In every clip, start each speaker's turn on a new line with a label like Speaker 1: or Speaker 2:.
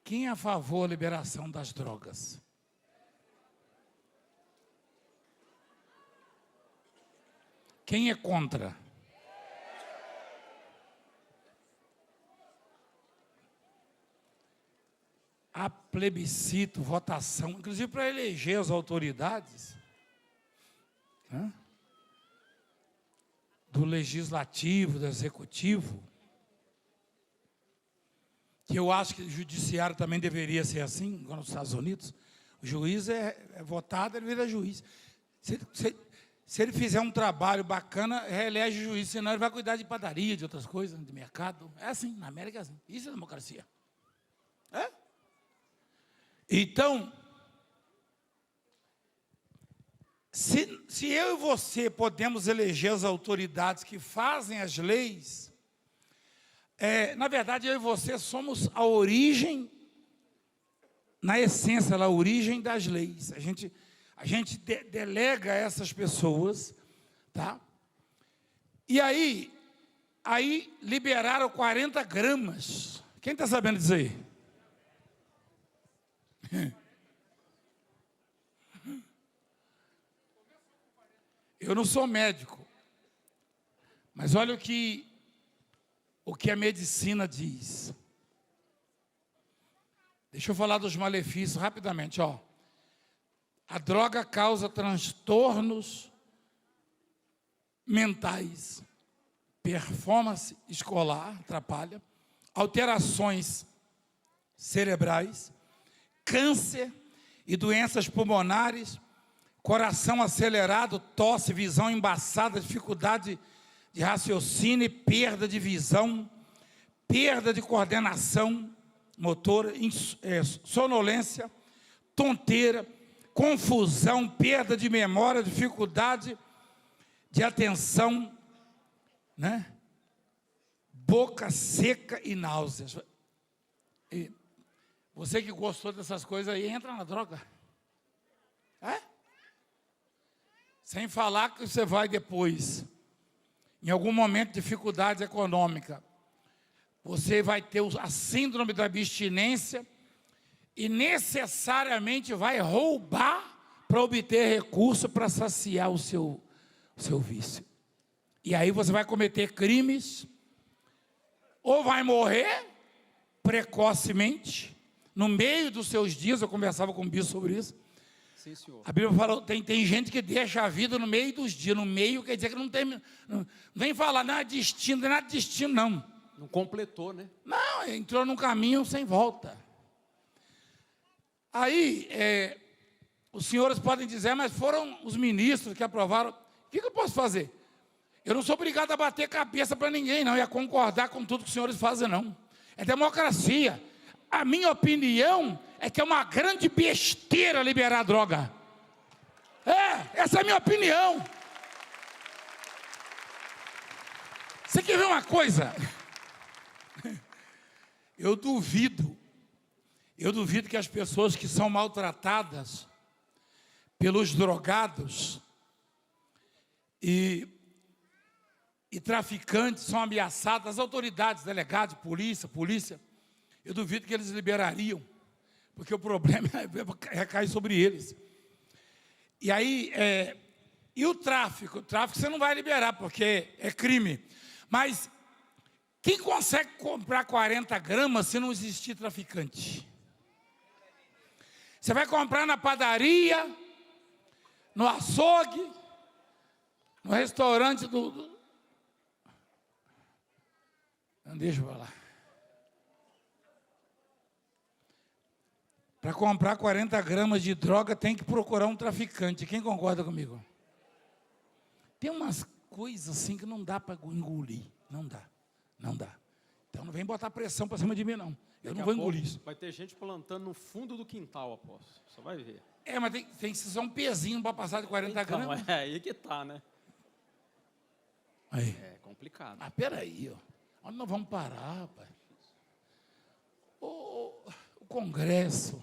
Speaker 1: Quem é a favor da liberação das drogas? Quem é contra? Há plebiscito, votação, inclusive para eleger as autoridades, né? Do legislativo, do executivo, que eu acho que o judiciário também deveria ser assim, igual nos Estados Unidos. O juiz é votado, ele vira juiz. Se ele fizer um trabalho bacana, reelege o juiz, senão ele vai cuidar de padaria, de outras coisas, de mercado. É assim, na América é assim. Isso é democracia. É? Então, se eu e você podemos eleger as autoridades que fazem as leis, na verdade, eu e você somos a origem, na essência, a origem das leis. A gente delega a essas pessoas, tá? E aí liberaram 40 gramas. Quem está sabendo disso aí? Eu não sou médico, mas olha o que a medicina diz. Deixa eu falar dos malefícios rapidamente, ó. A droga causa transtornos mentais, performance escolar, atrapalha, alterações cerebrais, câncer e doenças pulmonares, coração acelerado, tosse, visão embaçada, dificuldade de raciocínio, perda de visão, perda de coordenação motora, sonolência, tonteira, confusão, perda de memória, dificuldade de atenção, né? Boca seca e náuseas. E você que gostou dessas coisas aí, entra na droga. É? Sem falar que você vai depois, em algum momento de dificuldade econômica, você vai ter a síndrome da abstinência e necessariamente vai roubar para obter recurso para saciar o seu vício. E aí você vai cometer crimes, ou vai morrer precocemente, no meio dos seus dias. Eu conversava com o bispo sobre isso.
Speaker 2: Sim, senhor.
Speaker 1: A Bíblia fala, tem gente que deixa a vida no meio dos dias. No meio quer dizer que não tem, não vem falar nada de destino, não é nada de destino, não.
Speaker 2: Não completou, né?
Speaker 1: Não, entrou num caminho sem volta. Aí, os senhores podem dizer, mas foram os ministros que aprovaram. O que eu posso fazer? Eu não sou obrigado a bater cabeça para ninguém, não, e a concordar com tudo que os senhores fazem, não. É democracia. A minha opinião é que é uma grande besteira liberar a droga. Essa é a minha opinião. Você quer ver uma coisa? Eu duvido que as pessoas que são maltratadas pelos drogados e traficantes são ameaçadas, as autoridades, delegados, polícia, eu duvido que eles liberariam, porque o problema recai sobre eles. E aí, e o tráfico? O tráfico você não vai liberar, porque é crime. Mas quem consegue comprar 40 gramas se não existir traficante? Você vai comprar na padaria, no açougue, no restaurante Não, deixa eu falar. Para comprar 40 gramas de droga, tem que procurar um traficante. Quem concorda comigo? Tem umas coisas assim que não dá para engolir. Não dá. Então não vem botar pressão para cima de mim, não. Eu não vou engolir isso.
Speaker 2: Vai ter gente plantando no fundo do quintal, apóstolo. Só vai ver.
Speaker 1: Mas tem que ser um pezinho para passar de 40 gramas.
Speaker 2: É aí que tá, né?
Speaker 1: Aí.
Speaker 2: É complicado.
Speaker 1: Mas peraí, ó. Onde nós vamos parar, rapaz? O Congresso,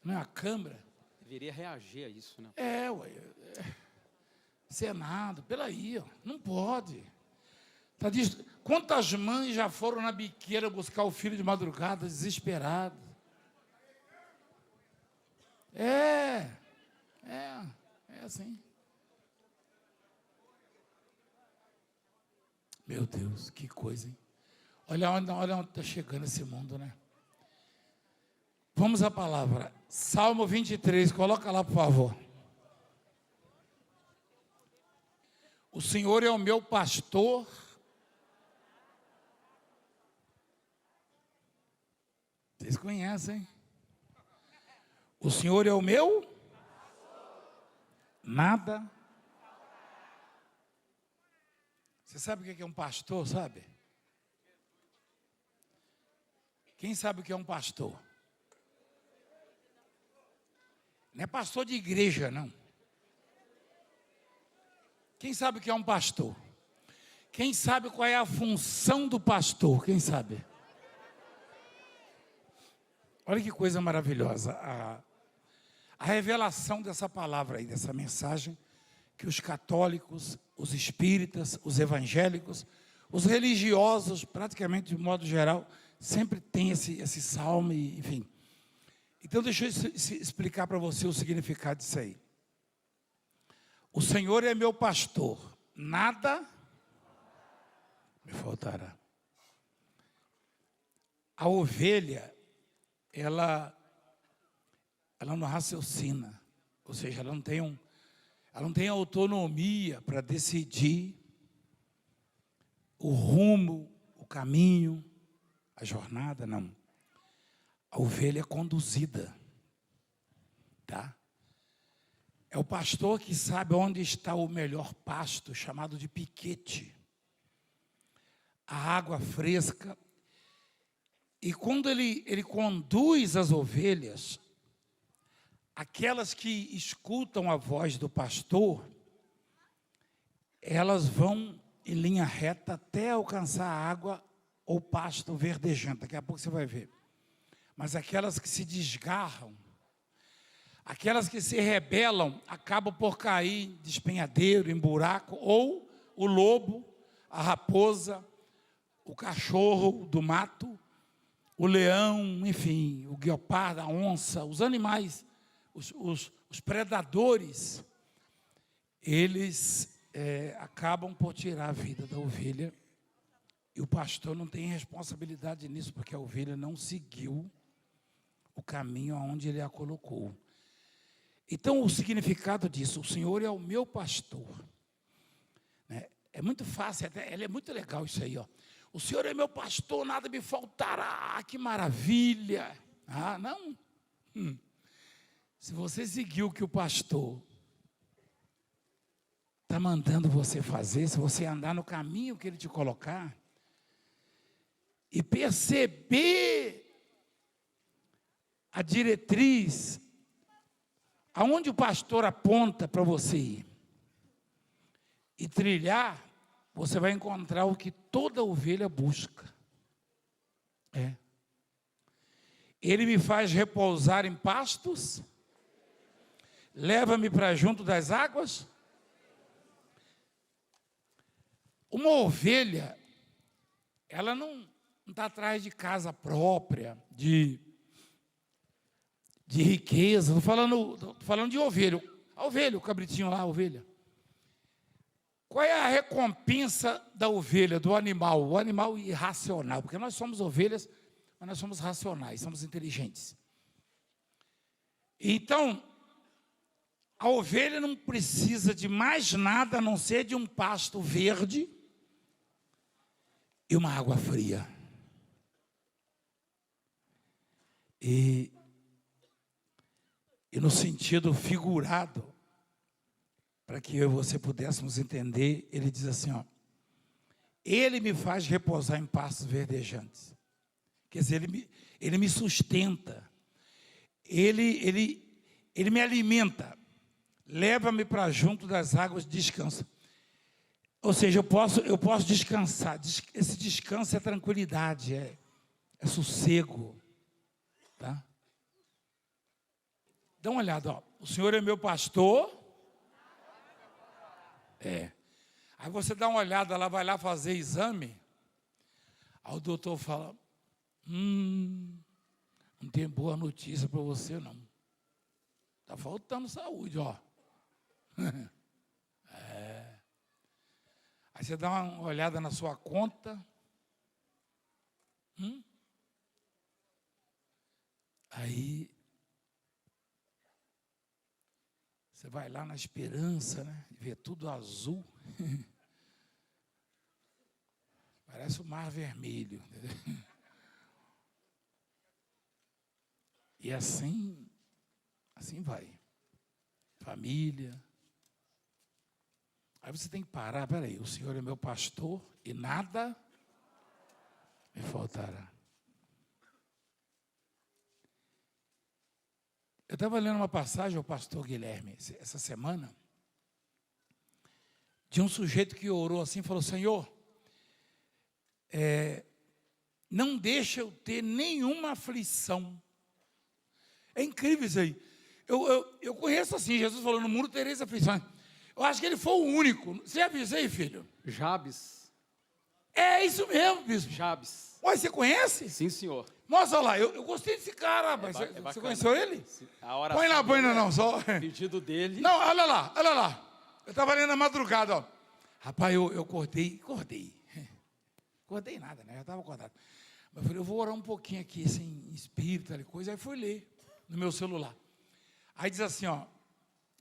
Speaker 1: não é a Câmara?
Speaker 2: Deveria reagir a isso, né?
Speaker 1: Senado, peraí, ó. Não pode. Tá Quantas mães já foram na biqueira buscar o filho de madrugada, desesperado? É assim. Meu Deus, que coisa, hein? Olha onde está chegando esse mundo, né? Vamos à palavra. Salmo 23, coloca lá, por favor. O Senhor é o meu pastor. Vocês conhecem? O Senhor é o meu? Nada. Você sabe o que é um pastor, sabe? Quem sabe o que é um pastor? Não é pastor de igreja, não. Quem sabe o que é um pastor? Quem sabe qual é a função do pastor? Quem sabe? Olha que coisa maravilhosa. A revelação dessa palavra aí, dessa mensagem, que os católicos, os espíritas, os evangélicos, os religiosos, praticamente de modo geral, sempre tem esse salmo, enfim. Então, deixa eu explicar para você o significado disso aí. O Senhor é meu pastor, nada me faltará. A ovelha, ela não raciocina, ou seja, ela não tem autonomia para decidir o rumo, o caminho, a jornada, não. A ovelha é conduzida, tá? É o pastor que sabe onde está o melhor pasto, chamado de piquete. A água fresca. E quando ele conduz as ovelhas, aquelas que escutam a voz do pastor, elas vão em linha reta até alcançar a água ou pasto verdejante. Daqui a pouco você vai ver. Mas aquelas que se desgarram, aquelas que se rebelam, acabam por cair em despenhadeiro, em buraco, ou o lobo, a raposa, o cachorro do mato, o leão, enfim, o guepardo, a onça, os animais, os predadores, eles acabam por tirar a vida da ovelha, e o pastor não tem responsabilidade nisso, porque a ovelha não seguiu o caminho aonde ele a colocou. Então, o significado disso, o Senhor é o meu pastor. Né? É muito fácil, é muito legal isso aí, ó. O Senhor é meu pastor, nada me faltará, que maravilha. Ah, não? Se você seguir o que o pastor está mandando você fazer, se você andar no caminho que ele te colocar, e perceber a diretriz, aonde o pastor aponta para você ir, e trilhar, você vai encontrar o que toda ovelha busca. Ele me faz repousar em pastos, leva-me para junto das águas. Uma ovelha, ela não está atrás de casa própria, de riqueza. Estou falando de ovelha. A ovelha, o cabritinho lá, a ovelha. Qual é a recompensa da ovelha, do animal? O animal irracional, porque nós somos ovelhas, mas nós somos racionais, somos inteligentes. Então, a ovelha não precisa de mais nada a não ser de um pasto verde e uma água fria. E no sentido figurado, para que eu e você pudéssemos entender, ele diz assim, ó, ele me faz repousar em pastos verdejantes. Quer dizer, ele me sustenta, ele me alimenta, leva-me para junto das águas de descanso. Ou seja, eu posso descansar. Esse descanso é tranquilidade, é sossego, tá? Dá uma olhada, ó. O Senhor é meu pastor. Aí você dá uma olhada lá, vai lá fazer exame. Aí o doutor fala, não tem boa notícia para você, não. Está faltando saúde, ó. Aí você dá uma olhada na sua conta. Aí você vai lá na esperança, né? De ver tudo azul. Parece o mar vermelho. E assim vai. Família. Aí você tem que parar, peraí, o Senhor é meu pastor e nada me faltará. Eu estava lendo uma passagem ao pastor Guilherme, essa semana, de um sujeito que orou assim, falou, Senhor, não deixa eu ter nenhuma aflição. É incrível isso aí. Eu conheço assim, Jesus falou, no mundo tereis aflições. Eu acho que ele foi o único. Você já viu isso aí, filho?
Speaker 2: Jabes.
Speaker 1: É isso mesmo, bispo.
Speaker 2: Jabes.
Speaker 1: Olha, você conhece?
Speaker 2: Sim, senhor.
Speaker 1: Mostra lá, eu gostei desse cara, rapaz. Você conheceu ele? Põe lá, não, só.
Speaker 2: Pedido dele.
Speaker 1: Não, olha lá. Eu estava lendo na madrugada, ó. Rapaz, eu acordei. Acordei nada, né? Eu estava acordado. Mas eu falei, eu vou orar um pouquinho aqui, assim, em espírito, tal coisa. Aí fui ler no meu celular. Aí diz assim, ó.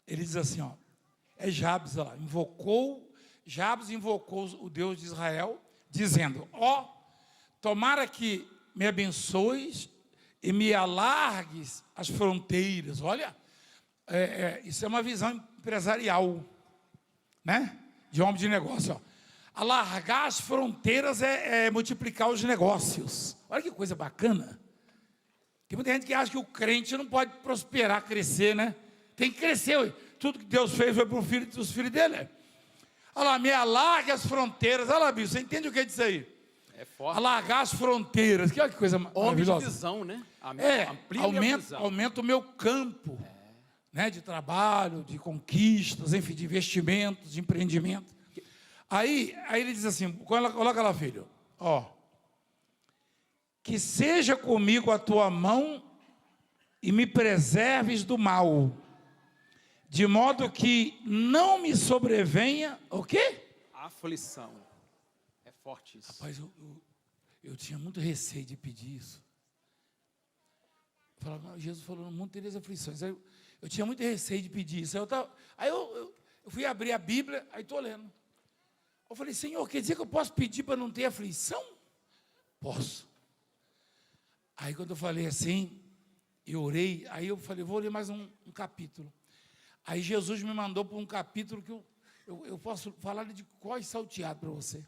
Speaker 1: Ele diz assim, ó. É Jabes, olha lá. Jabes invocou o Deus de Israel, dizendo, ó, tomara que me abençoes e me alargues as fronteiras. Olha, isso é uma visão empresarial, né? De homem de negócio, ó. Alargar as fronteiras é multiplicar os negócios. Olha que coisa bacana. Tem muita gente que acha que o crente não pode prosperar, crescer, né? Tem que crescer, ué. Tudo que Deus fez foi para os filhos dele. Olha lá, me alargue as fronteiras. Olha lá, bicho, você entende o que é isso aí?
Speaker 2: É forte.
Speaker 1: Alargar as fronteiras. Que olha que coisa maravilhosa.
Speaker 2: Homem de visão, né?
Speaker 1: Aumenta o meu campo, né, de trabalho, de conquistas, enfim, de investimentos, de empreendimento. Aí ele diz assim, coloca lá, filho, ó, que seja comigo a tua mão e me preserves do mal, de modo que não me sobrevenha, o quê?
Speaker 2: Aflição. É forte isso.
Speaker 1: Rapaz, eu tinha muito receio de pedir isso. Eu falava, Jesus falou, no mundo tereis aflições. Aí eu tinha muito receio de pedir isso. Aí eu fui abrir a Bíblia, aí estou lendo. Eu falei, Senhor, quer dizer que eu posso pedir para não ter aflição? Posso. Aí quando eu falei assim, eu orei, aí eu falei, vou ler mais um capítulo. Aí Jesus me mandou para um capítulo que eu posso falar de cor salteado para você,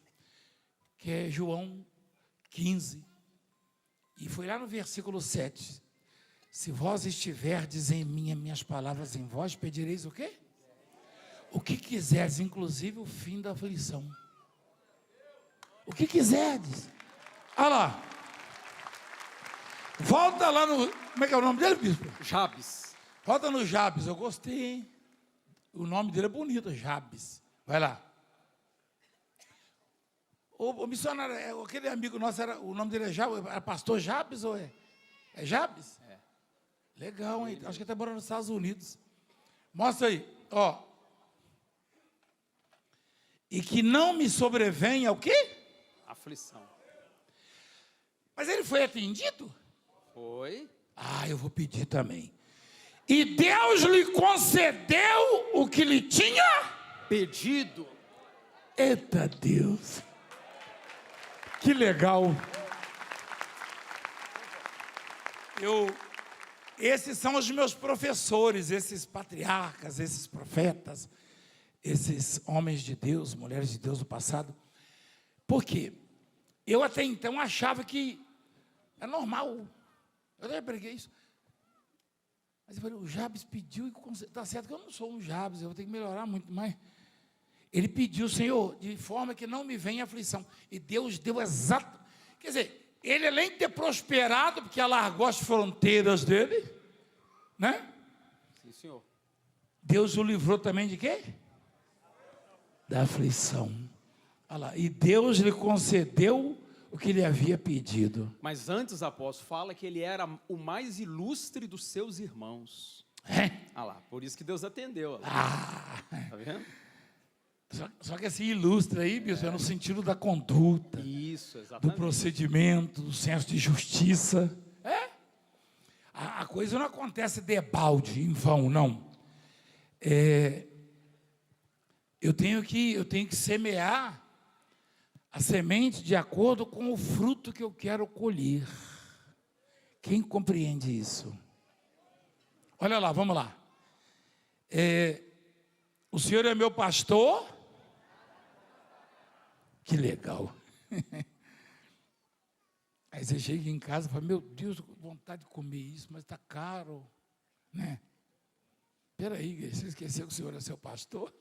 Speaker 1: que é João 15. E foi lá no versículo 7. Se vós estiverdes em mim, minhas palavras em vós, pedireis o quê? O que quiserdes, inclusive o fim da aflição. O que quiserdes. Olha lá. Volta lá no... Como é que é o nome dele, bispo?
Speaker 2: Jabes.
Speaker 1: Volta no Jabes. Eu gostei, hein? O nome dele é bonito, Jabes. Vai lá. O missionário, aquele amigo nosso, o nome dele é Jabes? Era pastor Jabes ou é? É Jabes? É. Legal, hein? Acho que ele está morando nos Estados Unidos. Mostra aí, ó. E que não me sobrevenha o quê?
Speaker 2: Aflição.
Speaker 1: Mas ele foi atendido?
Speaker 2: Foi.
Speaker 1: Eu vou pedir também. E Deus lhe concedeu o que lhe tinha
Speaker 2: pedido.
Speaker 1: Eita Deus. Que legal. Esses são os meus professores, esses patriarcas, esses profetas, esses homens de Deus, mulheres de Deus do passado. Por quê? Eu até então achava que é normal. Eu até preguei isso. Mas eu falei, o Jabes pediu e está certo que eu não sou um Jabes, eu vou ter que melhorar muito mais. Ele pediu, Senhor, de forma que não me venha aflição. E Deus deu exato. Quer dizer, ele além de ter prosperado, porque alargou as fronteiras dele, né?
Speaker 2: Sim, senhor.
Speaker 1: Deus o livrou também de quê? Da aflição. Olha lá, e Deus lhe concedeu o que lhe havia pedido.
Speaker 2: Mas antes, apóstolo, fala que ele era o mais ilustre dos seus irmãos.
Speaker 1: É?
Speaker 2: Ah lá, por isso que Deus atendeu. Olha lá.
Speaker 1: Ah,
Speaker 2: Tá vendo?
Speaker 1: só que esse ilustre aí, bispo, é no sentido da conduta,
Speaker 2: Isso,
Speaker 1: do
Speaker 2: exatamente.
Speaker 1: procedimento, do senso de justiça. É? A coisa não acontece debalde, em vão, não. Eu tenho que semear a semente de acordo com o fruto que eu quero colher. Quem compreende isso? Olha lá, vamos lá. O Senhor é meu pastor? Que legal. Aí você chega em casa e fala, meu Deus, com vontade de comer isso, mas está caro, né? Espera aí, você esqueceu que o Senhor é seu pastor?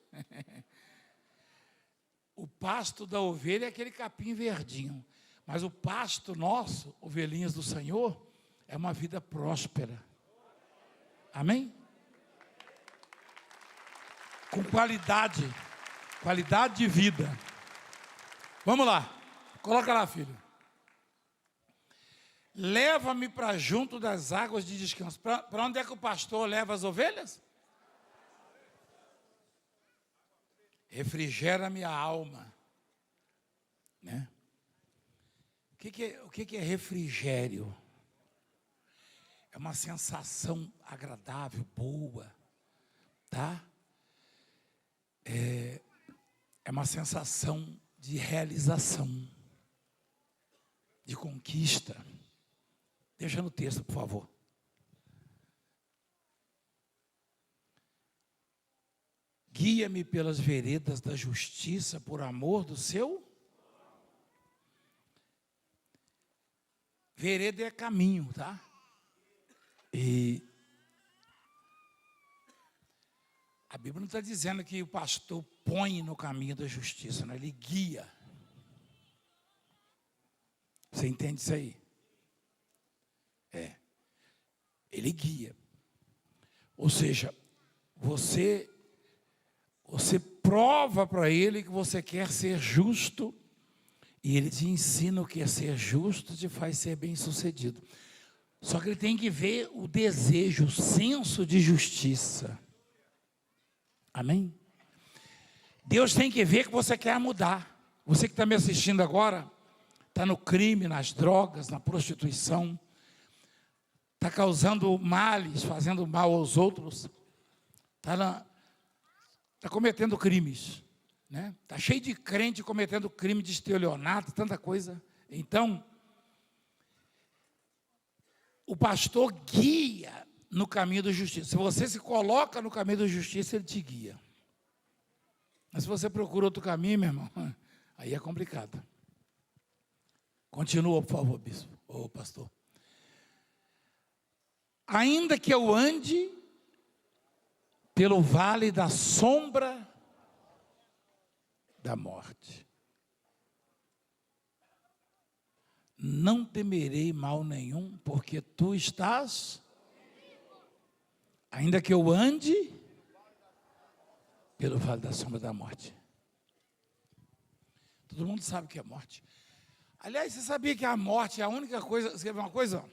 Speaker 1: O pasto da ovelha é aquele capim verdinho, mas o pasto nosso, ovelhinhas do Senhor, é uma vida próspera. Amém? Com qualidade de vida. Vamos lá, coloca lá, filho. Leva-me para junto das águas de descanso. Para onde é que o pastor leva as ovelhas? Refrigera-me a alma. Né? O que é refrigério? É uma sensação agradável, boa, tá? É uma sensação de realização, de conquista. Deixa no texto, por favor. Guia-me pelas veredas da justiça, por amor do seu. Vereda é caminho, tá? E a Bíblia não está dizendo que o pastor põe no caminho da justiça, não, ele guia. Você entende isso aí? Ele guia. Ou seja, você prova para ele que você quer ser justo, e ele te ensina o que é ser justo, te faz ser bem-sucedido. Só que ele tem que ver o desejo, o senso de justiça. Amém? Deus tem que ver que você quer mudar. Você que está me assistindo agora, está no crime, nas drogas, na prostituição, está causando males, fazendo mal aos outros, está cometendo crimes, né? Está cheio de crente cometendo crime de estelionato, tanta coisa. Então, o pastor guia no caminho da justiça. Se você se coloca no caminho da justiça, ele te guia. Mas se você procura outro caminho, meu irmão, aí é complicado. Continua, por favor, bispo, ou pastor. Ainda que eu ande pelo vale da sombra da morte, não temerei mal nenhum, porque tu estás. Ainda que eu ande pelo vale da sombra da morte. Todo mundo sabe o que é morte. Aliás, você sabia que a morte é a única coisa. Você quer ver uma coisa?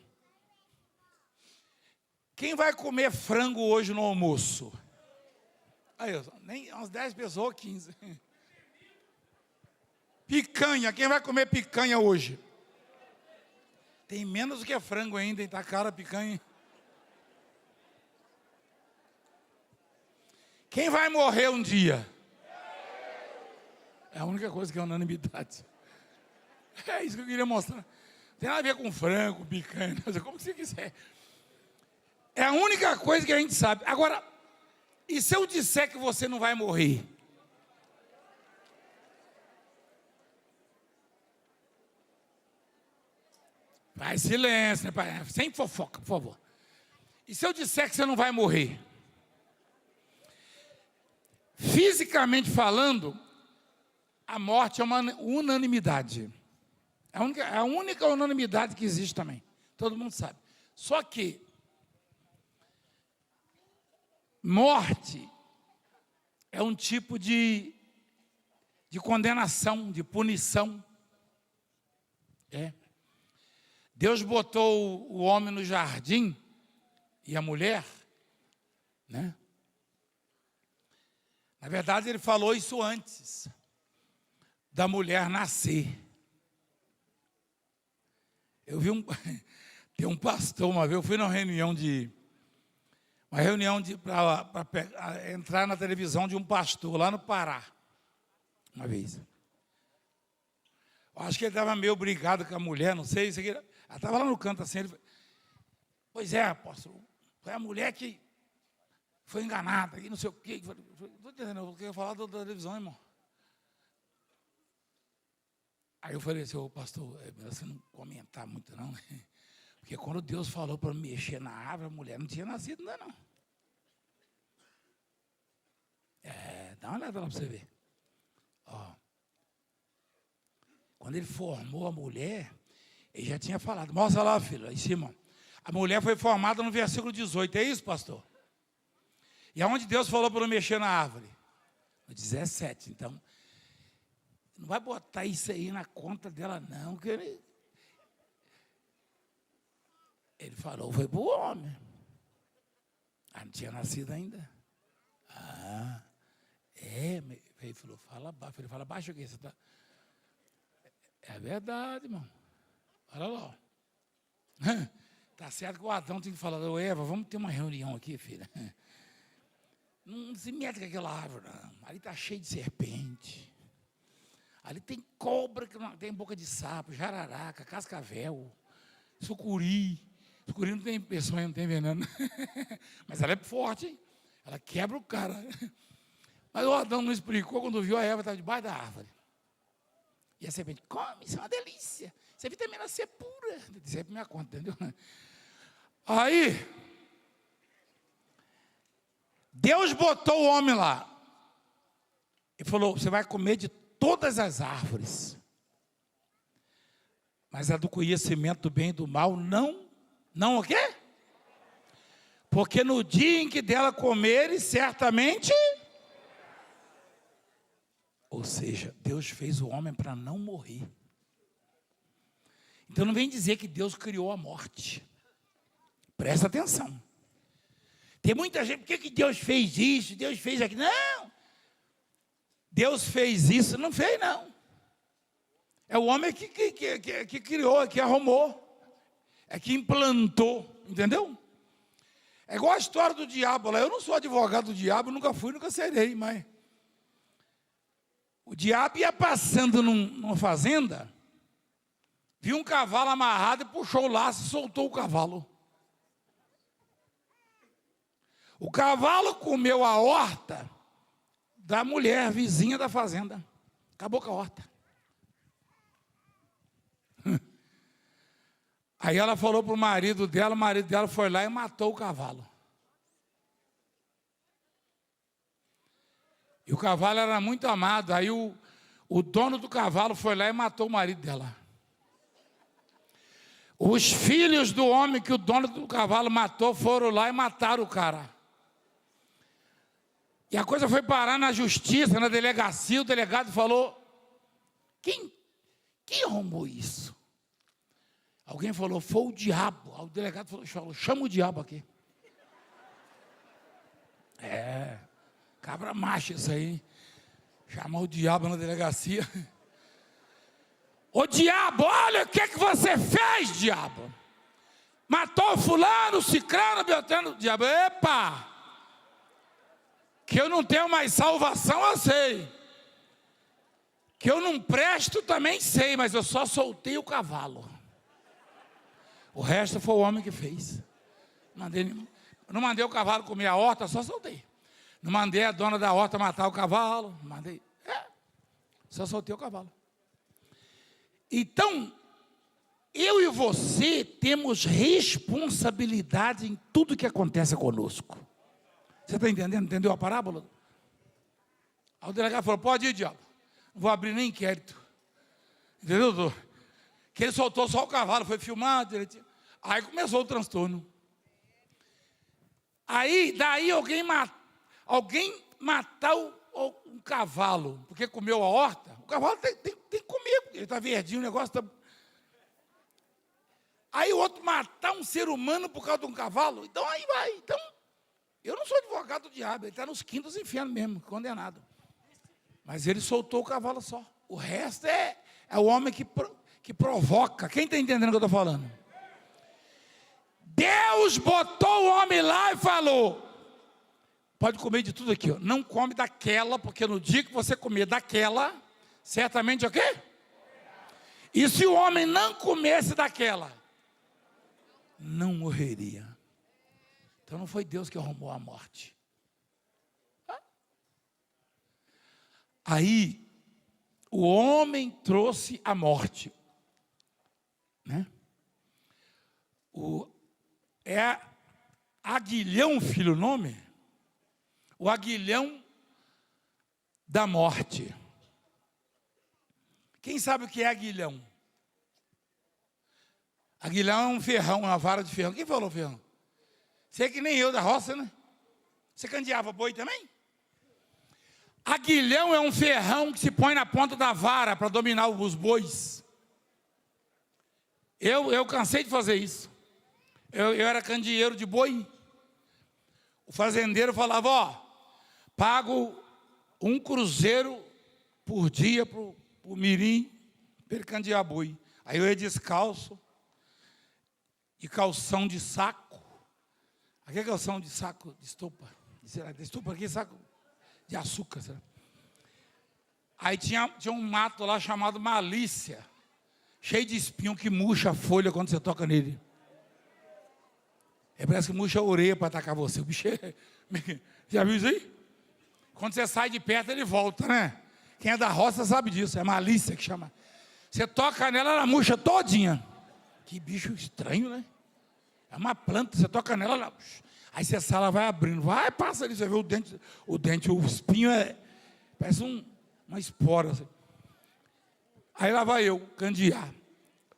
Speaker 1: Quem vai comer frango hoje no almoço? Aí, nem umas 10 pessoas, 15. Picanha, quem vai comer picanha hoje? Tem menos do que frango ainda, hein? Tá cara a picanha. Quem vai morrer um dia? É a única coisa que é unanimidade. É isso que eu queria mostrar. Não tem nada a ver com frango, picanha, como você quiser. É a única coisa que a gente sabe. Agora, e se eu disser que você não vai morrer? Faz silêncio, né? Sem fofoca, por favor. E se eu disser que você não vai morrer? Fisicamente falando, a morte é uma unanimidade. É a única unanimidade que existe também. Todo mundo sabe. Só que morte é um tipo de condenação, de punição. Deus botou o homem no jardim e a mulher né? Na verdade, ele falou isso antes da mulher nascer. Eu vi tem um pastor uma vez, eu fui numa reunião para entrar na televisão de um pastor lá no Pará, uma vez. Eu acho que ele estava meio brigado com a mulher, não sei, isso aqui, ela estava lá no canto assim, ele falou, pois é, apóstolo, foi a mulher que foi enganada, e não sei o quê. Estou entendendo, eu quero falar da televisão, irmão. Aí eu falei assim, ô pastor, é melhor você não comentar muito não, né? Porque quando Deus falou para mexer na árvore, a mulher não tinha nascido ainda não. Dá uma olhada lá para você ver. Ó, quando ele formou a mulher, ele já tinha falado, mostra lá, filho, aí em cima. A mulher foi formada no versículo 18, é isso, pastor? E aonde Deus falou para não mexer na árvore? No 17, então. Não vai botar isso aí na conta dela, não, que ele falou, foi para o homem. Não tinha nascido ainda. Ele falou, fala baixo. Ele fala baixo aqui, você tá. É verdade, irmão. Olha lá. Tá certo que o Adão tem que falar, ô Eva, vamos ter uma reunião aqui, filha. Não se mete com aquela árvore, não. Ali está cheio de serpente. Ali tem cobra que não tem boca de sapo, jararaca, cascavel, sucuri. Sucuri não tem peçonha, não tem veneno. Mas ela é forte, hein? Ela quebra o cara. Mas o Adão não explicou, quando viu a Eva, estava debaixo da árvore. E a serpente, come, isso é uma delícia. Isso é vitamina C pura. Isso é para minha conta, entendeu? Aí, Deus botou o homem lá. E falou, você vai comer de todas as árvores. Mas a do conhecimento do bem e do mal, não o quê? Porque no dia em que dela comerem, certamente... Ou seja, Deus fez o homem para não morrer. Então não vem dizer que Deus criou a morte. Presta atenção. Tem muita gente, por que Deus fez isso, Deus fez aquilo? Não! Deus fez isso, não fez não. É o homem que criou, que arrumou. É que implantou, entendeu? É igual a história do diabo lá. Eu não sou advogado do diabo, nunca fui, nunca serei, mas... O diabo ia passando numa fazenda, viu um cavalo amarrado e puxou o laço e soltou o cavalo. O cavalo comeu a horta da mulher vizinha da fazenda. Acabou com a horta. Aí ela falou para o marido dela foi lá e matou o cavalo. E o cavalo era muito amado. Aí o dono do cavalo foi lá e matou o marido dela. Os filhos do homem que o dono do cavalo matou foram lá e mataram o cara. E a coisa foi parar na justiça, na delegacia. O delegado falou, quem arrumou isso? Alguém falou, foi o diabo. Aí o delegado falou, chama o diabo aqui. Cabra macho isso aí. Chamou o diabo na delegacia. Ô diabo, olha o que você fez, diabo. Matou fulano, cicrano, beltrano. Diabo, epa. Que eu não tenho mais salvação, eu sei. Que eu não presto, também sei. Mas eu só soltei o cavalo. O resto foi o homem que fez. Não mandei o cavalo comer a horta, só soltei. Não mandei a dona da horta matar o cavalo. Só soltei o cavalo. Então, eu e você temos responsabilidade em tudo que acontece conosco. Você está entendendo? Entendeu a parábola? Aí o delegado falou, pode ir, diabo. Não vou abrir nem inquérito. Entendeu, doutor? Que ele soltou só o cavalo, foi filmado direitinho. Aí começou o transtorno. Aí, daí alguém matar um cavalo, porque comeu a horta. O cavalo tem que comer, porque ele está verdinho, o negócio está... Aí o outro matar um ser humano por causa de um cavalo. Então aí vai. Então, Eu não sou advogado do diabo, ele está nos quintos infernos mesmo, condenado. Mas ele soltou o cavalo só. O resto é o homem que provoca. Quem está entendendo o que eu estou falando? Deus botou o homem lá e falou: pode comer de tudo aqui, ó. Não come daquela, porque no dia que você comer daquela, certamente o quê? E se o homem não comesse daquela, não morreria. Então não foi Deus que arrumou a morte. Aí, o homem trouxe a morte, né? É aguilhão, filho, o nome? O aguilhão da morte. Quem sabe o que é aguilhão? Aguilhão é um ferrão, uma vara de ferrão. Quem falou ferrão? Você é que nem eu da roça, né? Você candeava boi também? Aguilhão é um ferrão que se põe na ponta da vara para dominar os bois. Eu cansei de fazer isso. Eu era candeeiro de boi. O fazendeiro falava: ó, pago 1 cruzeiro por dia para o mirim, para ele candear boi. Aí eu ia descalço, de calção de saco. Aqui é calção de saco de estopa. De estopa aqui, saco de açúcar. Será? Aí tinha um mato lá chamado malícia, cheio de espinho que murcha a folha quando você toca nele. Parece que murcha a orelha para atacar você. O bicho já viu isso aí? Quando você sai de perto, ele volta, né? Quem é da roça sabe disso, é malícia que chama. Você toca nela, ela murcha todinha. Que bicho estranho, né? É uma planta, você toca nela, ela... Aí você sai, ela vai abrindo. Vai, passa ali, você vê o espinho parece uma espora. Assim. Aí lá vai eu, candear.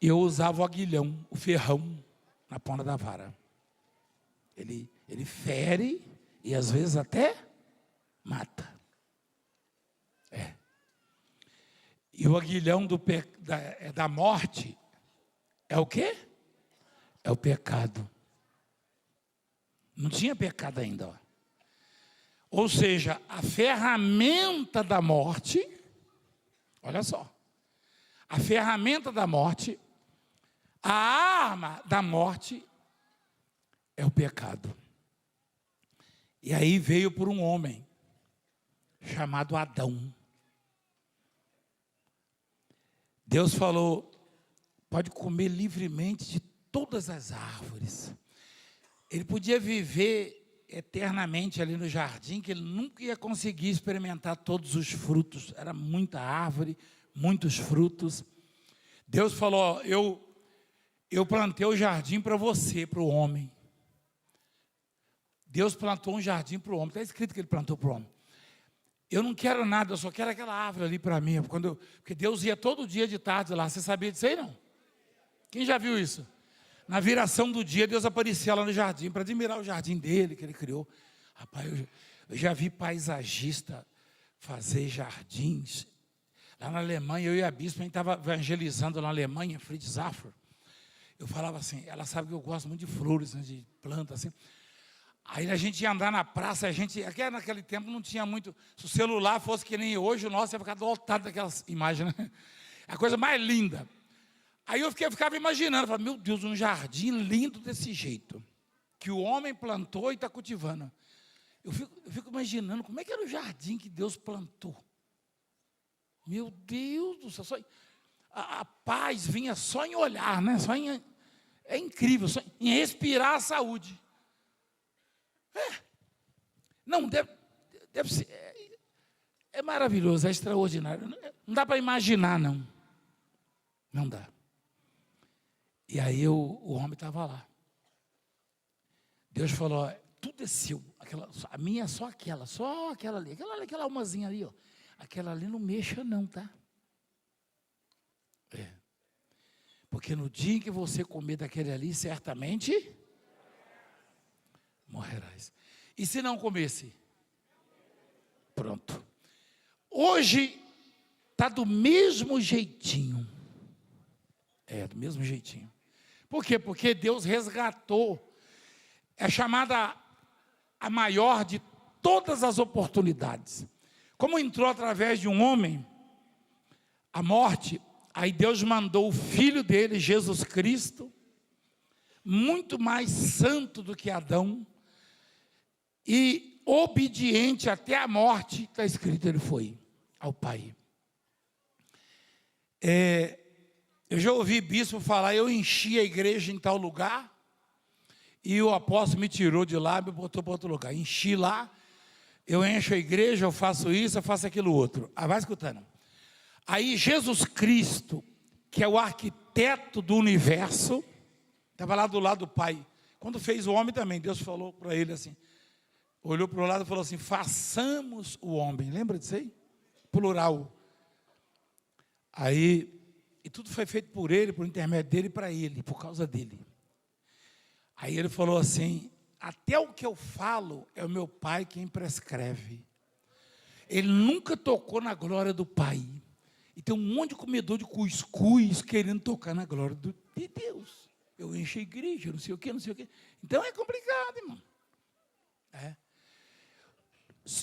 Speaker 1: Eu usava o aguilhão, o ferrão, na ponta da vara. Ele fere e às vezes até mata. E o aguilhão da morte é o quê? É o pecado. Não tinha pecado ainda. Ó. Ou seja, a ferramenta da morte, olha só, a ferramenta da morte, a arma da morte é o pecado. E aí veio por um homem chamado Adão. Deus falou: pode comer livremente de todas as árvores. Ele podia viver eternamente ali no jardim, que ele nunca ia conseguir experimentar todos os frutos. Era muita árvore, muitos frutos. Deus falou: eu plantei o jardim para você, para o homem. Deus plantou um jardim para o homem. Está escrito que ele plantou para o homem. Eu não quero nada, eu só quero aquela árvore ali para mim. Porque Deus ia todo dia de tarde lá. Você sabia disso aí, não? Quem já viu isso? Na viração do dia, Deus aparecia lá no jardim, para admirar o jardim dele, que ele criou. Rapaz, eu já vi paisagista fazer jardins. Lá na Alemanha, eu e a bispa, a gente estava evangelizando na Alemanha, Fritz Zaffer. Eu falava assim, ela sabe que eu gosto muito de flores, né, de plantas, assim. Aí a gente ia andar na praça, naquele tempo não tinha muito. Se o celular fosse que nem hoje, o nosso ia ficar lotado daquelas imagens, né? A coisa mais linda. Aí eu ficava imaginando, falava, meu Deus, um jardim lindo desse jeito, que o homem plantou e está cultivando. Eu fico imaginando como é que era o jardim que Deus plantou. Meu Deus do céu, a paz vinha só em olhar, né? É incrível, só em respirar a saúde. Não, deve ser, é maravilhoso, é extraordinário. Não dá para imaginar, não. Não dá. E aí o homem estava lá. Deus falou, tudo é seu. A minha é só aquela ali. Aquela almazinha ali, ó. Aquela ali não mexa não, tá? Porque no dia em que você comer daquele ali, certamente morrerás. E se não comesse? Pronto. Hoje está do mesmo jeitinho. Do mesmo jeitinho. Por quê? Porque Deus resgatou. É chamada a maior de todas as oportunidades. Como entrou através de um homem, a morte, aí Deus mandou o Filho dele, Jesus Cristo, muito mais santo do que Adão, e obediente até a morte, está escrito, ele foi ao Pai. Eu já ouvi bispo falar, eu enchi a igreja em tal lugar, e o apóstolo me tirou de lá e me botou para outro lugar. Enchi lá, eu encho a igreja, eu faço isso, eu faço aquilo outro. Vai escutando. Aí Jesus Cristo, que é o arquiteto do universo, estava lá do lado do Pai. Quando fez o homem também, Deus falou para ele assim, olhou para o lado e falou assim, façamos o homem. Lembra disso aí? Plural. Aí, e tudo foi feito por ele, por intermédio dele e para ele, por causa dele. Aí ele falou assim, até o que eu falo é o meu Pai quem prescreve. Ele nunca tocou na glória do Pai. E tem um monte de comedor de cuscuz querendo tocar na glória de Deus. Eu encho a igreja, não sei o quê, não sei o quê. Então é complicado, irmão.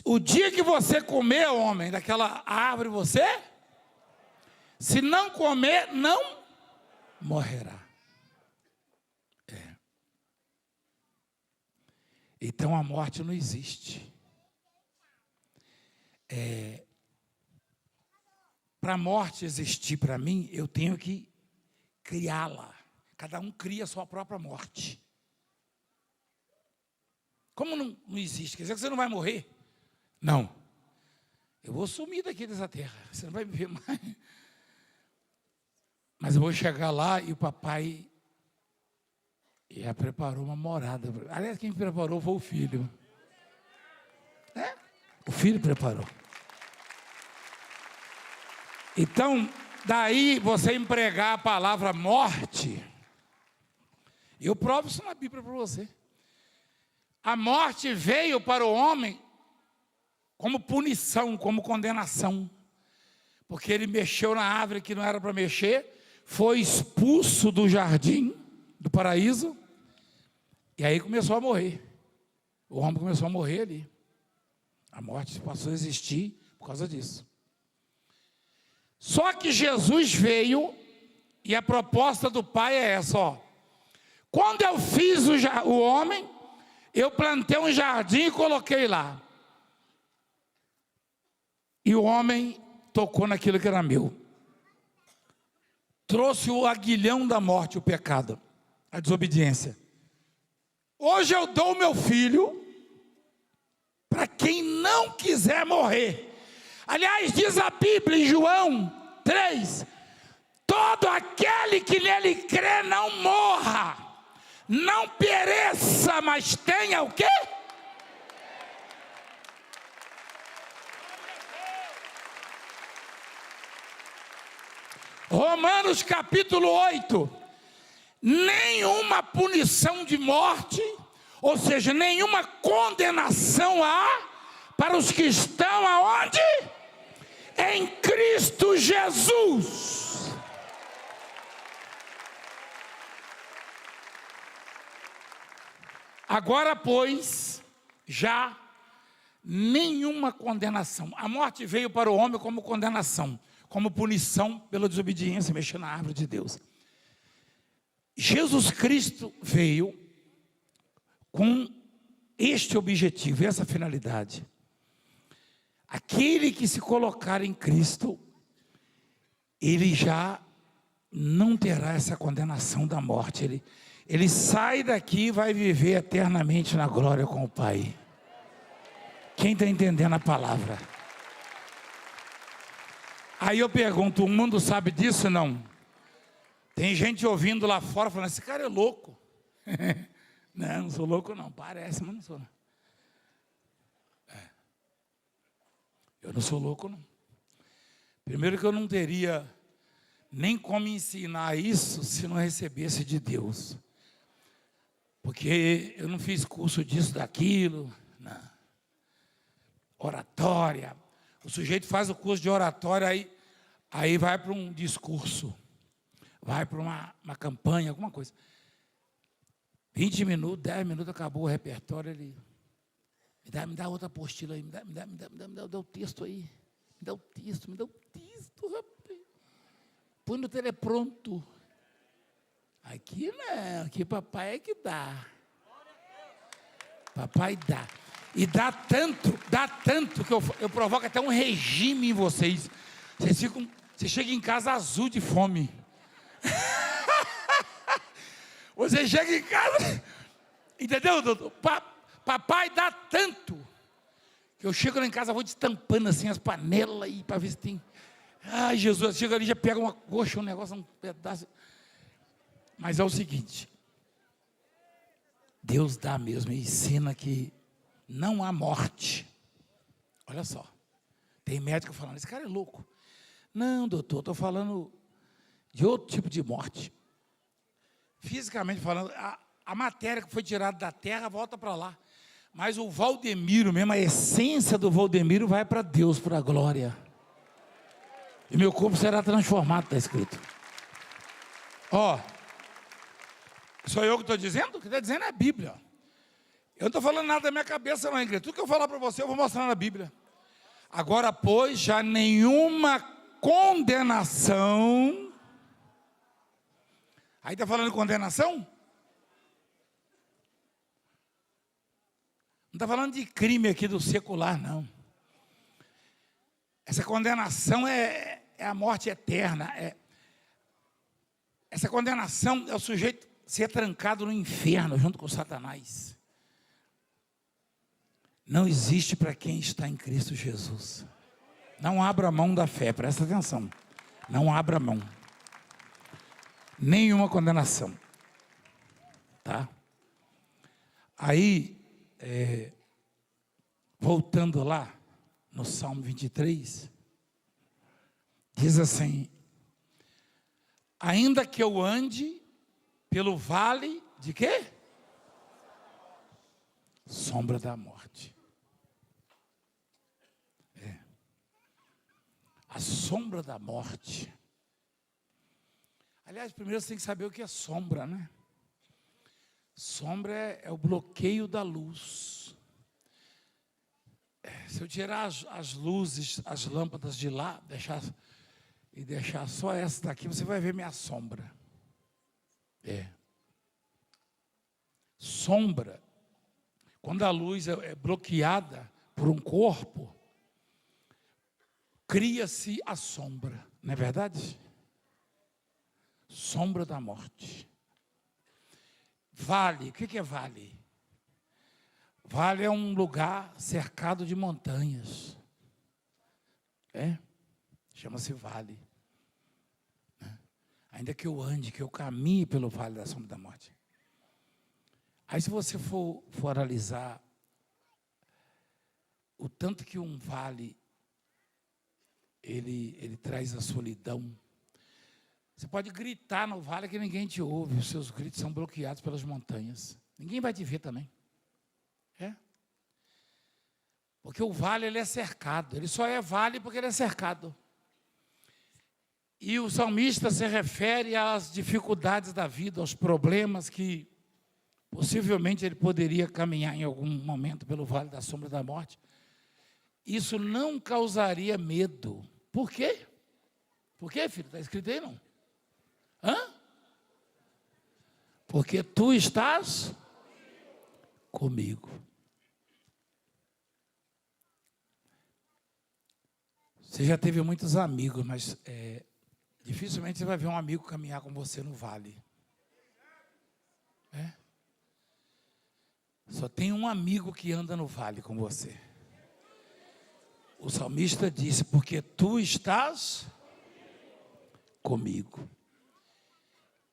Speaker 1: O dia que você comer, homem, daquela árvore, se não comer, não morrerá. Então a morte não existe. Para a morte existir para mim, eu tenho que criá-la. Cada um cria a sua própria morte. Como não existe? Quer dizer que você não vai morrer? Não. Eu vou sumir daqui dessa terra. Você não vai me ver mais. Mas eu vou chegar lá e o papai já preparou uma morada. Aliás, quem preparou foi o filho. O filho preparou. Então, daí você empregar a palavra morte, eu provo isso na Bíblia para você. A morte veio para o homem como punição, como condenação. Porque ele mexeu na árvore que não era para mexer, foi expulso do jardim, do paraíso, e aí começou a morrer. O homem começou a morrer ali. A morte passou a existir por causa disso. Só que Jesus veio, e a proposta do Pai é essa, ó. Quando eu fiz o homem, eu plantei um jardim e coloquei lá. E o homem tocou naquilo que era meu. Trouxe o aguilhão da morte, o pecado, a desobediência. Hoje eu dou o meu filho para quem não quiser morrer. Aliás, diz a Bíblia em João 3, todo aquele que nele crê não morra, não pereça, mas tenha o quê? Romanos capítulo 8, nenhuma punição de morte, ou seja, nenhuma condenação há para os que estão aonde? Em Cristo Jesus. Agora, pois, já nenhuma condenação. A morte veio para o homem como condenação, como punição pela desobediência, mexendo na árvore de Deus. Jesus Cristo veio com este objetivo, essa finalidade. Aquele que se colocar em Cristo, ele já não terá essa condenação da morte. Ele sai daqui e vai viver eternamente na glória com o Pai. Quem está entendendo a palavra? Aí eu pergunto, o mundo sabe disso? Não. Tem gente ouvindo lá fora falando, esse cara é louco. Não sou louco não, parece, mas não sou não. Eu não sou louco não. Primeiro que eu não teria nem como ensinar isso se não recebesse de Deus. Porque eu não fiz curso disso, daquilo, não. Oratória. O sujeito faz o curso de oratória, aí vai para um discurso, vai para uma campanha, alguma coisa. 20 minutos, 10 minutos, acabou o repertório, ele Me dá outra apostila aí, me dá o texto aí. Me dá o texto, rapaz. Põe no telepronto. Aqui não, aqui papai é que dá. Papai dá. E dá tanto que eu provoco até um regime em vocês. Você chega em casa azul de fome. Você chega em casa, entendeu, doutor? Papai dá tanto que eu chego lá em casa, vou destampando assim as panelas aí para ver se tem. Ai, Jesus, chega ali, já pega uma coxa, um negócio, um pedaço. Mas é o seguinte, Deus dá mesmo e ensina que não há morte. Olha só, tem médico falando, esse cara é louco. Não, doutor, estou falando de outro tipo de morte. Fisicamente falando, a matéria que foi tirada da terra volta para lá. Mas o Valdemiro mesmo, a essência do Valdemiro vai para Deus, para a glória. E meu corpo será transformado, está escrito. Ó, sou eu que estou dizendo? O que está dizendo é a Bíblia. Eu não estou falando nada da minha cabeça não, igreja. Tudo que eu falar para você, eu vou mostrar na Bíblia. Agora, pois, já nenhuma condenação. Aí está falando de condenação? Não está falando de crime aqui do secular, não. Essa condenação é a morte eterna. Essa condenação é o sujeito ser trancado no inferno junto com Satanás. Não existe para quem está em Cristo Jesus. Não abra mão da fé, presta atenção. Não abra mão. Nenhuma condenação. Tá? Aí, voltando lá, no Salmo 23, diz assim, ainda que eu ande pelo vale de quê? Sombra da morte. A sombra da morte. Aliás, primeiro você tem que saber o que é sombra, né? Sombra é o bloqueio da luz. Se eu tirar as luzes, as lâmpadas de lá, deixar só essa daqui, você vai ver minha sombra. Sombra, quando a luz é bloqueada por um corpo, cria-se a sombra, não é verdade? Sombra da morte. Vale, o que é vale? Vale é um lugar cercado de montanhas. Chama-se vale. Ainda que eu ande, que eu caminhe pelo vale da sombra da morte. Aí se você for analisar o tanto que um vale, ele traz a solidão. Você pode gritar no vale que ninguém te ouve, os seus gritos são bloqueados pelas montanhas. Ninguém vai te ver também. Porque o vale ele é cercado, ele só é vale porque ele é cercado. E o salmista se refere às dificuldades da vida, aos problemas que possivelmente ele poderia caminhar em algum momento pelo vale da sombra da morte. Isso não causaria medo. Por quê? Por quê, filho? Está escrito aí, não? Porque tu estás comigo. Você já teve muitos amigos, mas dificilmente você vai ver um amigo caminhar com você no vale. Só tem um amigo que anda no vale com você. O salmista disse, porque tu estás comigo.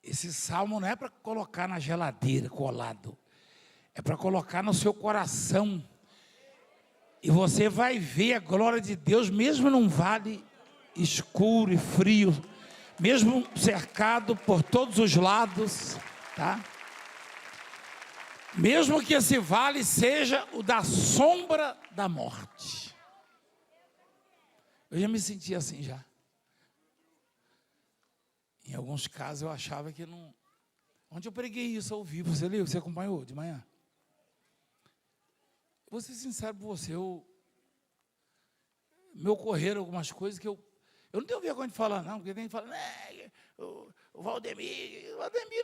Speaker 1: Esse salmo não é para colocar na geladeira, colado. É para colocar no seu coração. E você vai ver a glória de Deus, mesmo num vale escuro e frio, mesmo cercado por todos os lados, tá? Mesmo que esse vale seja o da sombra da morte. Eu já me senti assim já. Em alguns casos eu achava que não... Onde eu preguei isso ao vivo, você leu? Você acompanhou de manhã? vou ser sincero com você, me ocorreram algumas coisas que eu não tenho vergonha de falar, não, porque tem gente que fala, o Valdemir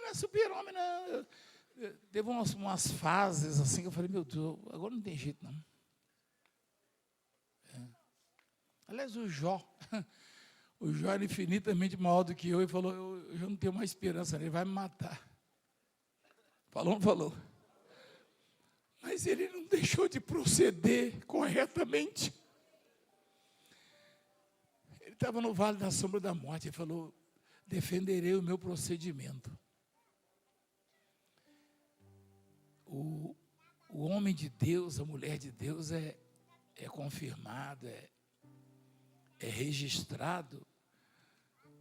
Speaker 1: não é super-homem, não. Teve umas fases assim que eu falei, meu Deus, agora não tem jeito, não. Aliás, o Jó era infinitamente maior do que eu e falou, eu já não tenho mais esperança, ele vai me matar. Falou ou não falou? Mas ele não deixou de proceder corretamente. Ele estava no vale da sombra da morte, ele falou, defenderei o meu procedimento. O homem de Deus, a mulher de Deus é confirmado, é registrado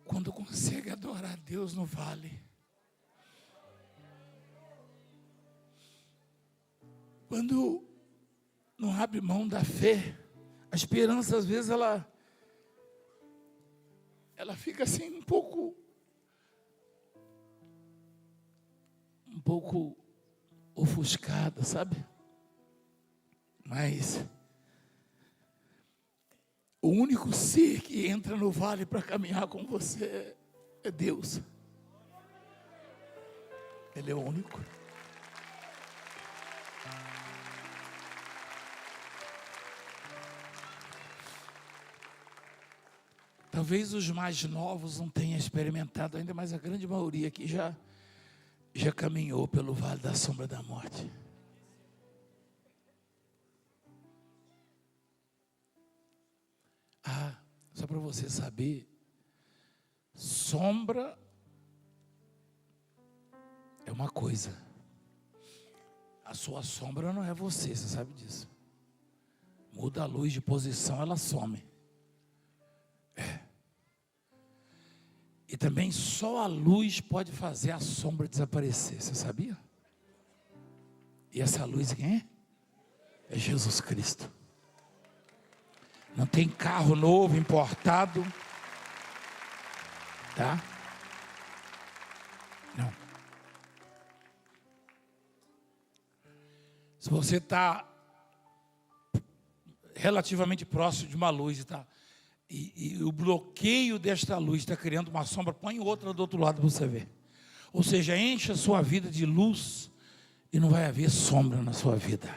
Speaker 1: quando consegue adorar a Deus no vale. Quando não abre mão da fé, a esperança às vezes ela fica assim um pouco ofuscada, sabe? Mas o único ser que entra no vale para caminhar com você é Deus. Ele é o único. Talvez os mais novos não tenham experimentado ainda, mas a grande maioria aqui já caminhou pelo vale da sombra da morte. Só para você saber, sombra é uma coisa. A sua sombra não é você sabe disso. Muda a luz de posição, ela some. E também só a luz pode fazer a sombra desaparecer, você sabia? E essa luz quem é? É Jesus Cristo. Não tem carro novo, importado. Tá? Não. Se você está relativamente próximo de uma luz e o bloqueio desta luz está criando uma sombra, põe outra do outro lado para você ver. Ou seja, enche a sua vida de luz e não vai haver sombra na sua vida.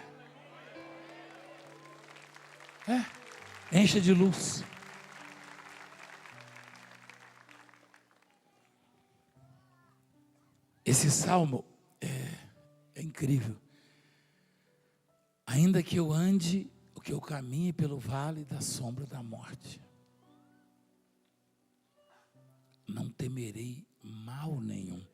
Speaker 1: Encha de luz. Esse salmo é incrível. Ainda que eu ande, o que eu caminhe pelo vale da sombra da morte, não temerei mal nenhum.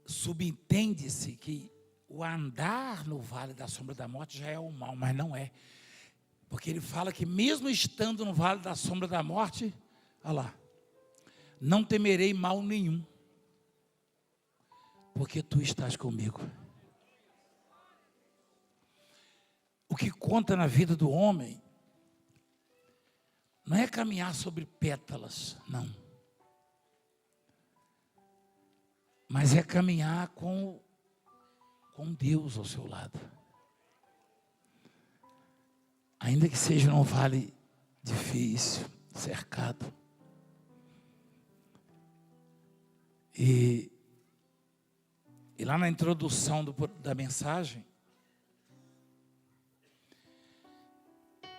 Speaker 1: Subentende-se que o andar no vale da sombra da morte já é o mal, mas não é. Porque ele fala que mesmo estando no vale da sombra da morte, olha lá, não temerei mal nenhum, porque tu estás comigo. O que conta na vida do homem não é caminhar sobre pétalas, não. Mas é caminhar com Deus ao seu lado. Ainda que seja num vale difícil, cercado. E lá na introdução da mensagem,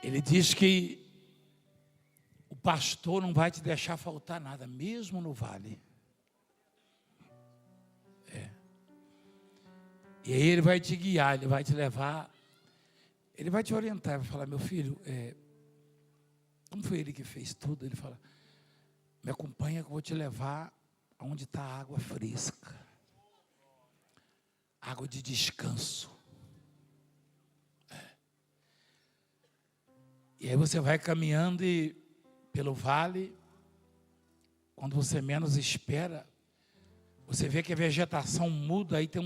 Speaker 1: ele diz que o pastor não vai te deixar faltar nada, mesmo no vale. E aí ele vai te guiar, ele vai te levar, ele vai te orientar, vai falar, meu filho, como foi ele que fez tudo? Ele fala, me acompanha que eu vou te levar aonde está a água fresca, água de descanso. E aí você vai caminhando pelo vale, quando você menos espera, você vê que a vegetação muda, aí tem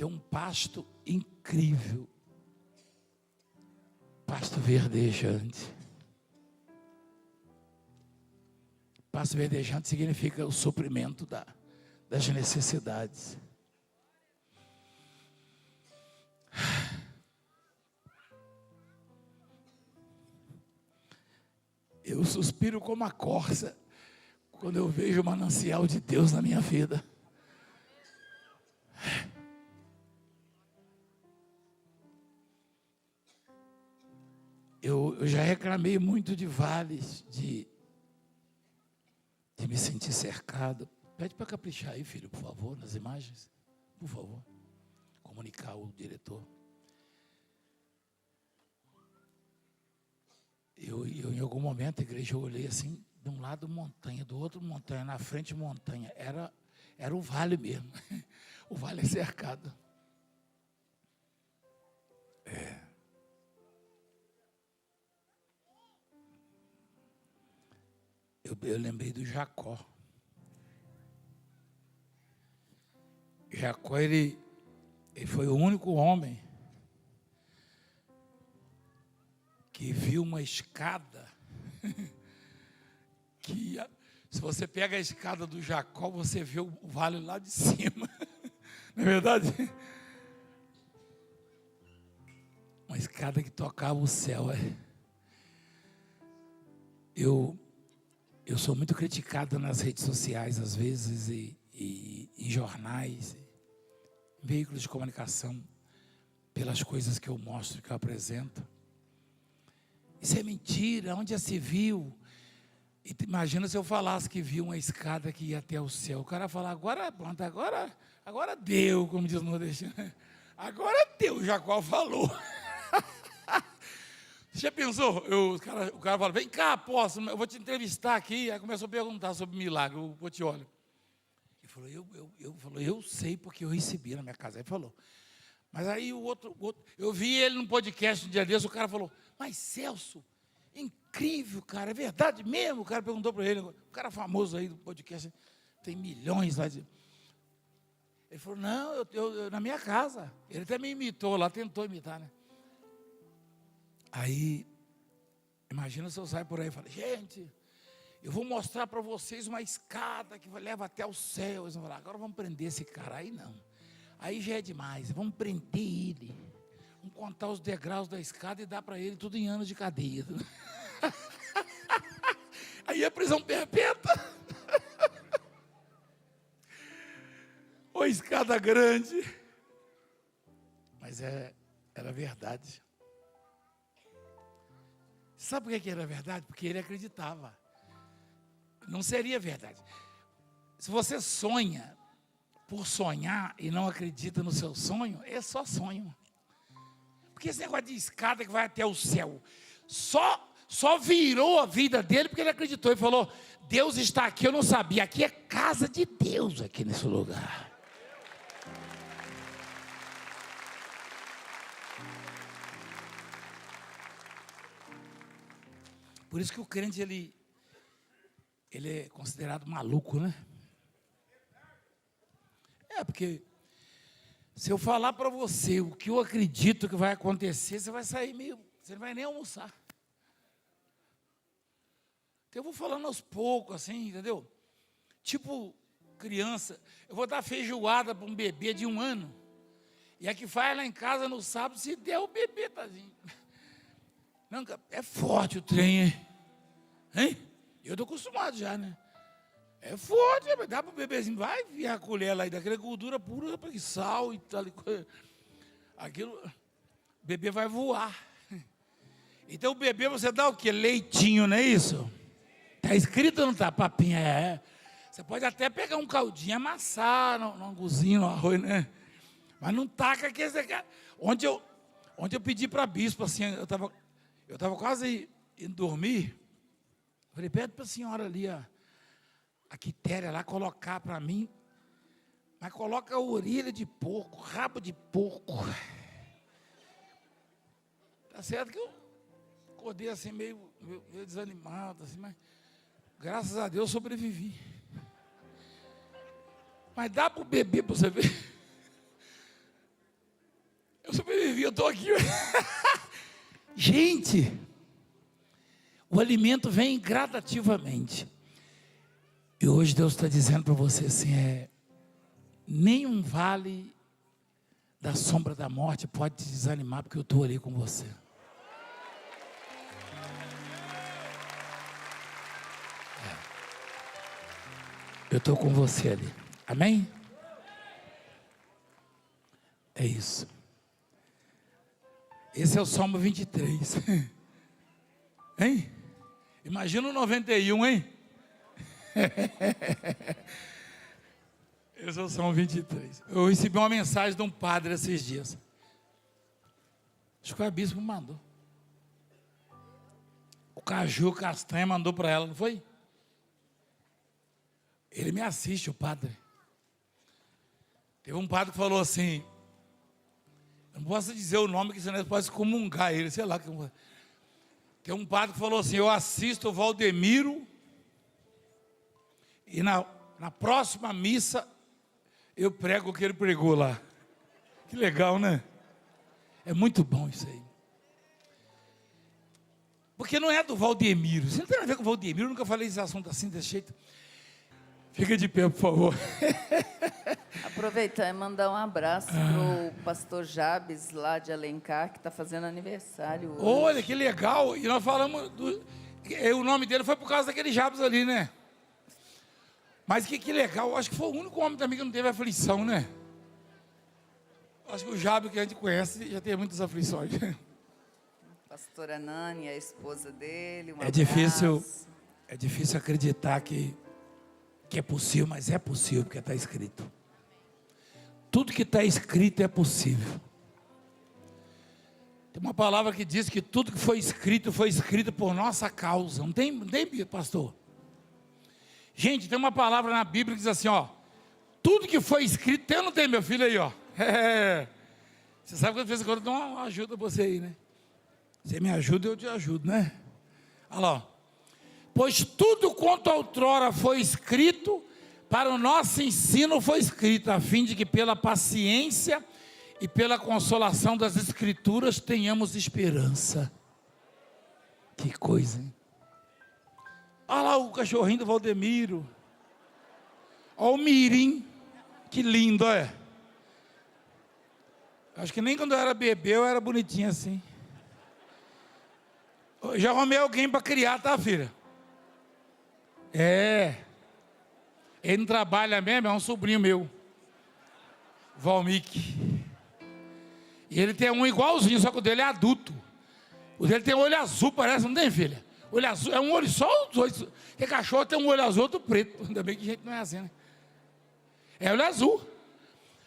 Speaker 1: um pasto incrível, pasto verdejante. Pasto verdejante significa o suprimento das necessidades. Eu suspiro como a corça quando eu vejo o manancial de Deus na minha vida. Eu já reclamei muito de vales, de me sentir cercado. Pede para caprichar aí, filho, por favor, nas imagens. Por favor. Comunicar o diretor. Eu em algum momento, a igreja, eu olhei assim, de um lado montanha, do outro montanha, na frente montanha. Era o vale mesmo. O vale é cercado. Eu lembrei do Jacó. Jacó, ele foi o único homem que viu uma escada que, se você pega a escada do Jacó, você vê o vale lá de cima. Não é verdade? Uma escada que tocava o céu. Eu sou muito criticado nas redes sociais, às vezes, e em jornais, em veículos de comunicação, pelas coisas que eu mostro, que eu apresento. Isso é mentira, onde já se viu? E imagina se eu falasse que viu uma escada que ia até o céu. O cara ia falar, agora pronto, agora deu, como diz o nordestino. Agora deu, Jacó falou. Você já pensou? O cara fala, vem cá, apóstolo, eu vou te entrevistar aqui. Aí começou a perguntar sobre milagre, o Potiolho. Ele falou, eu sei porque eu recebi na minha casa. Aí falou, mas aí o outro, eu vi ele num podcast um dia desse, o cara falou, mas Celso, incrível, cara, é verdade mesmo? O cara perguntou para ele, o cara famoso aí do podcast, tem milhões lá de... Ele falou, não, eu na minha casa. Ele até me imitou lá, tentou imitar, né? Aí, imagina se eu saio por aí e falo, gente, eu vou mostrar para vocês uma escada que leva até o céu. Eles vão falar, agora vamos prender esse cara. Aí não, aí já é demais, vamos prender ele. Vamos contar os degraus da escada e dar para ele tudo em anos de cadeia. Aí é prisão perpétua. Ou escada grande. Mas era verdade. Sabe por que era verdade? Porque ele acreditava. Não seria verdade. Se você sonha por sonhar e não acredita no seu sonho, é só sonho. Porque esse negócio de escada que vai até o céu, só virou a vida dele porque ele acreditou e falou, Deus está aqui, eu não sabia, aqui é casa de Deus aqui nesse lugar. Por isso que o crente, ele é considerado maluco, né? Porque se eu falar para você o que eu acredito que vai acontecer, você vai sair meio, você não vai nem almoçar. Então eu vou falando aos poucos, assim, entendeu? Tipo criança, eu vou dar feijoada para um bebê de 1 ano, e a que faz lá em casa no sábado, se der o bebê, tadinho. Não, é forte o trem, hein? Eu estou acostumado já, né? É forte, dá para o bebezinho, vai virar a colher lá, e daquela gordura pura, para que sal e tal, aquilo, o bebê vai voar. Então o bebê você dá o quê? Leitinho, não é isso? Está escrito ou não está? Papinha, Você pode até pegar um caldinho, amassar no anguzinho, no arroz, né? Mas não taca aqui. Onde eu pedi para a bispo, assim, eu estava quase indo dormir. Falei, pede para a senhora ali, a quitéria lá, colocar para mim. Mas coloca a orelha de porco, rabo de porco. Tá certo que eu acordei assim, meio desanimado, assim, mas graças a Deus sobrevivi. Mas dá para o bebê para você ver. Eu sobrevivi, eu estou aqui. Gente, o alimento vem gradativamente. E hoje Deus está dizendo para você assim, nenhum vale da sombra da morte pode te desanimar, porque eu estou ali com você. Eu estou com você ali. Amém? É isso. Esse é o Salmo 23. Hein? Imagina o 91, hein? Esse é o Salmo 23. Eu recebi uma mensagem de um padre esses dias. Acho que o bispo mandou. O Caju Castanha mandou para ela, não foi? Ele me assiste, o padre. Teve um padre que falou assim, eu não posso dizer o nome, que senão pode excomungar ele, sei lá. Tem um padre que falou assim, eu assisto o Valdemiro e na próxima missa eu prego o que ele pregou lá. Que legal, né? É muito bom isso aí. Porque não é do Valdemiro. Você não tem nada a ver com o Valdemiro, eu nunca falei esse assunto assim, desse jeito. Fica de pé, por favor.
Speaker 3: Aproveitar e mandar um abraço para o pastor Jabes, lá de Alencar, que está fazendo aniversário hoje.
Speaker 1: Olha, que legal. E nós falamos, o nome dele foi por causa daquele Jabes ali, né? Mas que legal. Acho que foi o único homem também que não teve aflição, né? Acho que o Jabes que a gente conhece já teve muitas aflições.
Speaker 3: Pastora Nani, a esposa dele, um
Speaker 1: É difícil acreditar que é possível, mas é possível, porque está escrito. Tudo que está escrito é possível. Tem uma palavra que diz que tudo que foi escrito por nossa causa. Não tem, pastor? Gente, tem uma palavra na Bíblia que diz assim, ó. Tudo que foi escrito, tem ou não tem, meu filho aí, ó? Você sabe que de vez em quando eu dou uma ajuda a você aí, né? Você me ajuda, eu te ajudo, né? Olha lá, ó. Pois tudo quanto outrora foi escrito, para o nosso ensino foi escrito, a fim de que pela paciência e pela consolação das Escrituras tenhamos esperança. Que coisa, hein? Olha lá o cachorrinho do Valdemiro. Olha o Mirim. Que lindo, olha. Acho que nem quando eu era bebê eu era bonitinho assim. Eu já arrumei alguém para criar, tá, filha? Ele não trabalha mesmo, é um sobrinho meu, Valmic. E ele tem um igualzinho, só que o dele é adulto. O dele tem olho azul, parece, não tem, filha? Olho azul, é um olho só, os dois. Porque cachorro tem um olho azul, outro preto. Ainda bem que gente não é assim, né? É olho azul.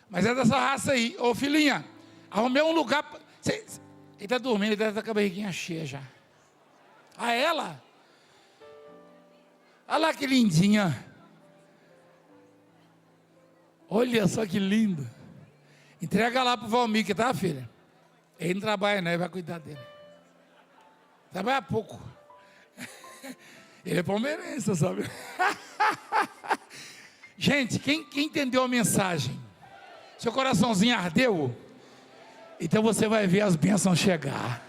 Speaker 1: Mas é dessa raça aí. Ô filhinha, arrumei um lugar. Ele está dormindo, ele deve estar com a barriguinha cheia já. A ela? Olha lá que lindinha. Olha só que lindo. Entrega lá para o Valmir, tá, filha? Ele não trabalha, não, ele vai cuidar dele. Trabalha pouco. Ele é palmeirense, sabe? Gente, quem entendeu a mensagem? Seu coraçãozinho ardeu? Então você vai ver as bênçãos chegar.